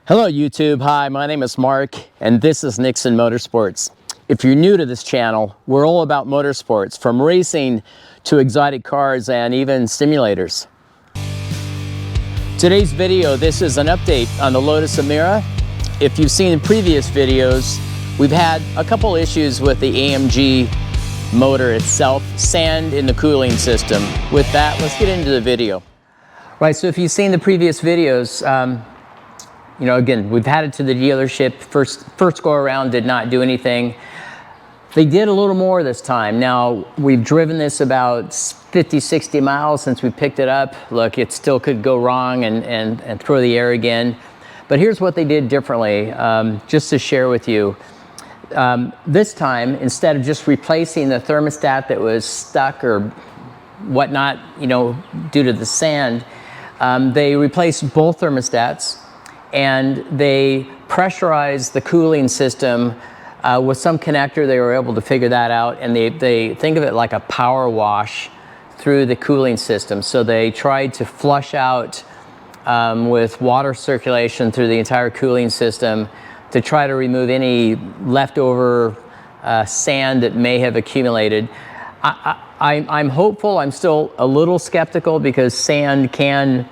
Hello YouTube, hi, my name is Mark and this is Nixon Motorsports. If you're new to this channel, we're all about motorsports, from racing to exotic cars and even simulators. Today's video, this is an update on the Lotus Emira. If you've seen previous videos, we've had a couple issues with the AMG motor itself, sand in the cooling system. With that, let's get into the video. Right, so if you've seen the previous videos, you know, again, we've had it to the dealership. First go around did not do anything. They did a little more this time. Now, we've driven this about 50, 60 miles since we picked it up. Look, it still could go wrong and throw the air again. But here's what they did differently, just to share with you. This time, instead of just replacing the thermostat that was stuck or whatnot, you know, due to the sand, they replaced both thermostats. And they pressurized the cooling system with some connector. They were able to figure that out, and they think of it like a power wash through the cooling system. So they tried to flush out with water circulation through the entire cooling system to try to remove any leftover sand that may have accumulated. I'm hopeful. I'm still a little skeptical because sand can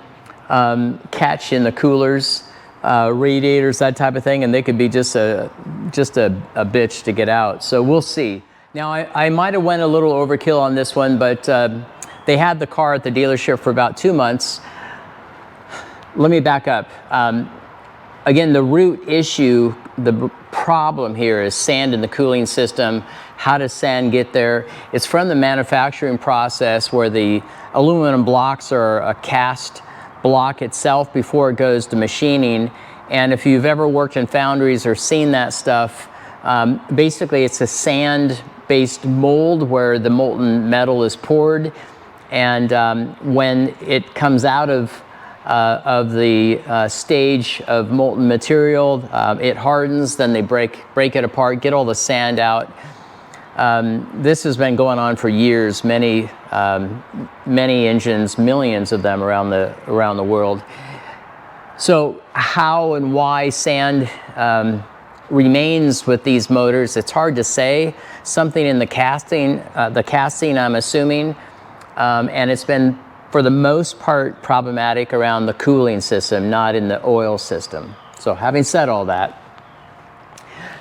catch in the coolers. Radiators, that type of thing, and they could be just a bitch to get out. So we'll see. Now, I might have went a little overkill on this one, but they had the car at the dealership for about 2 months. Let me back up. Again, the root issue, the problem here is sand in the cooling system. How does sand get there? It's from the manufacturing process where the aluminum blocks are a cast block itself before it goes to machining. And if you've ever worked in foundries or seen that stuff, basically it's a sand-based mold where the molten metal is poured, and when it comes out of the stage of molten material, it hardens, then they break it apart, get all the sand out. This has been going on for years, many engines, millions of them around the world. So how and why sand remains with these motors, it's hard to say. Something in the casting I'm assuming, and it's been for the most part problematic around the cooling system, not in the oil system. So having said all that,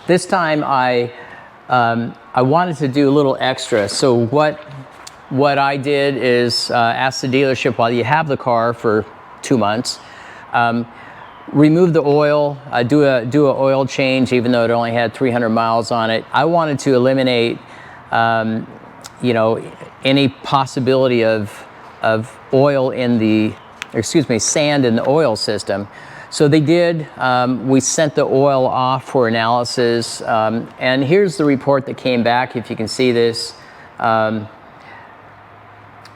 this time I wanted to do a little extra. So what I did is ask the dealership, while you have the car for 2 months, remove the oil, do a oil change, even though it only had 300 miles on it. I wanted to eliminate, you know, any possibility of oil in the, sand in the oil system. So they did. We sent the oil off for analysis, and here's the report that came back. If you can see this,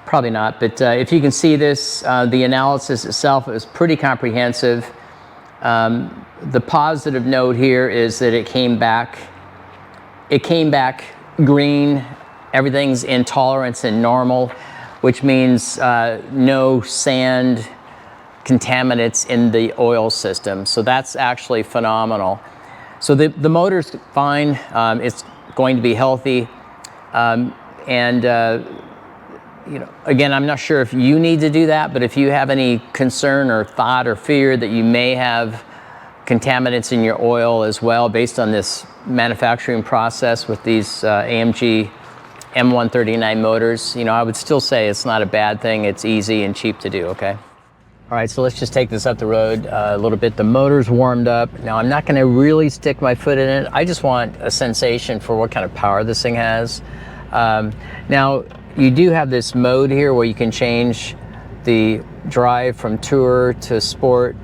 probably not, but if you can see this, the analysis itself is pretty comprehensive. The positive note here is that it came back green. Everything's in tolerance and normal, which means no sand contaminants in the oil system. So that's actually phenomenal. So the motor's fine. It's going to be healthy. You know, again, I'm not sure if you need to do that, but if you have any concern or thought or fear that you may have contaminants in your oil as well, based on this manufacturing process with these AMG M139 motors, you know, I would still say it's not a bad thing. It's easy and cheap to do, okay? All right, so let's just take this up the road a little bit. The motor's warmed up. Now, I'm not gonna really stick my foot in it. I just want a sensation for what kind of power this thing has. Now, you do have this mode here where you can change the drive from tour to sport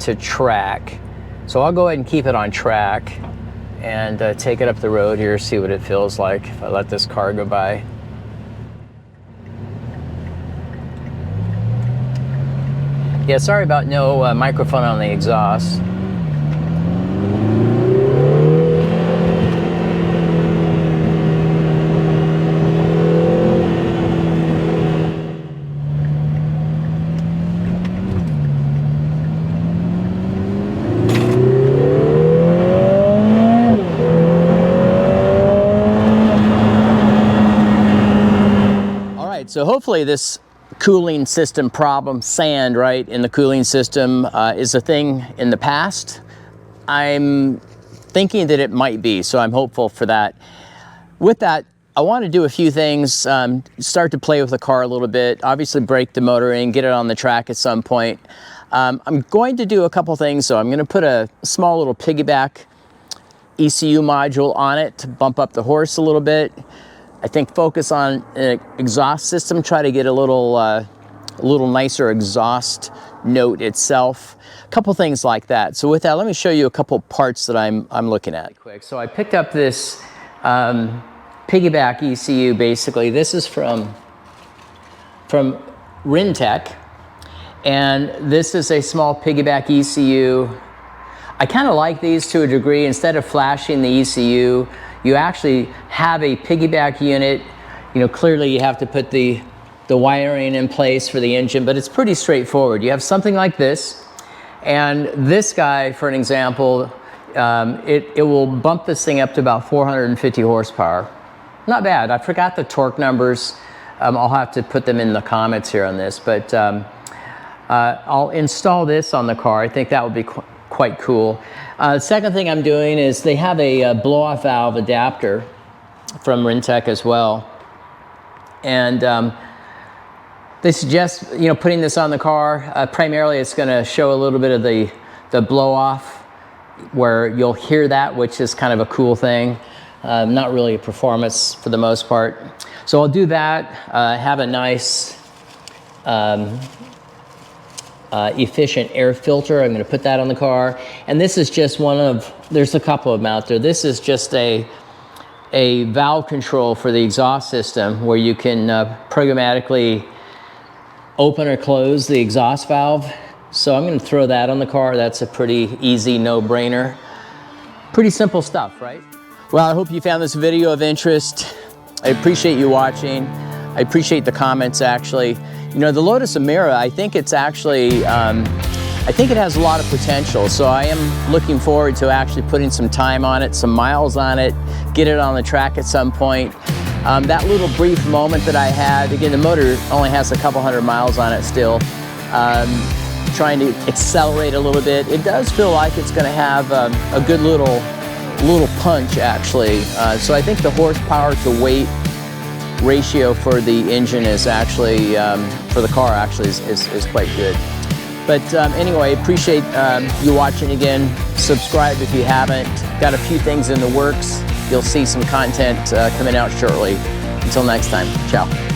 to track. So I'll go ahead and keep it on track and take it up the road here, see what it feels like if I let this car go by. Yeah, sorry about no microphone on the exhaust. right, so hopefully this cooling system problem, sand, right, in the cooling system is a thing in the past. I'm thinking that it might be, so I'm hopeful for that. With that, I want to do a few things, start to play with the car a little bit, obviously break the motor in, get it on the track at some point. I'm going to do a couple things, so I'm going to put a small little piggyback ECU module on it to bump up the horse a little bit. I think focus on an exhaust system, try to get a little nicer exhaust note itself. A couple things like that. So with that, let me show you a couple parts that I'm looking at. Quick. So I picked up this piggyback ECU. Basically, this is from Rintech, and this is a small piggyback ECU. I kind of like these to a degree. Instead of flashing the ECU, you actually have a piggyback unit. You know, clearly you have to put the wiring in place for the engine, but it's pretty straightforward. You have something like this, and this guy, for an example, it will bump this thing up to about 450 horsepower. Not bad. I forgot the torque numbers. I'll have to put them in the comments here on this, but I'll install this on the car. I think that would be quite cool. Second thing I'm doing is they have a blow-off valve adapter from Rintech as well, and they suggest, you know, putting this on the car. Primarily, it's going to show a little bit of the blow-off, where you'll hear that, which is kind of a cool thing. Not really a performance for the most part. So I'll do that. Have a nice efficient air filter. I'm going to put that on the car. And this is just one of, there's a couple of them out there. This is just a valve control for the exhaust system, where you can programmatically open or close the exhaust valve. So I'm going to throw that on the car. That's a pretty easy no-brainer. Pretty simple stuff, right? Well, I hope you found this video of interest. I appreciate you watching. I appreciate the comments, actually. You know, the Lotus Emira, I think it's actually, I think it has a lot of potential. So I am looking forward to actually putting some time on it, some miles on it, get it on the track at some point. That little brief moment that I had, again, the motor only has a couple hundred miles on it still. Trying to accelerate a little bit. It does feel like it's going to have a good little punch, actually. So I think the horsepower to weight ratio for the engine is actually, for the car actually, is quite good. But anyway, appreciate you watching again. Subscribe if you haven't. Got a few things in the works. You'll see some content coming out shortly. Until next time, ciao.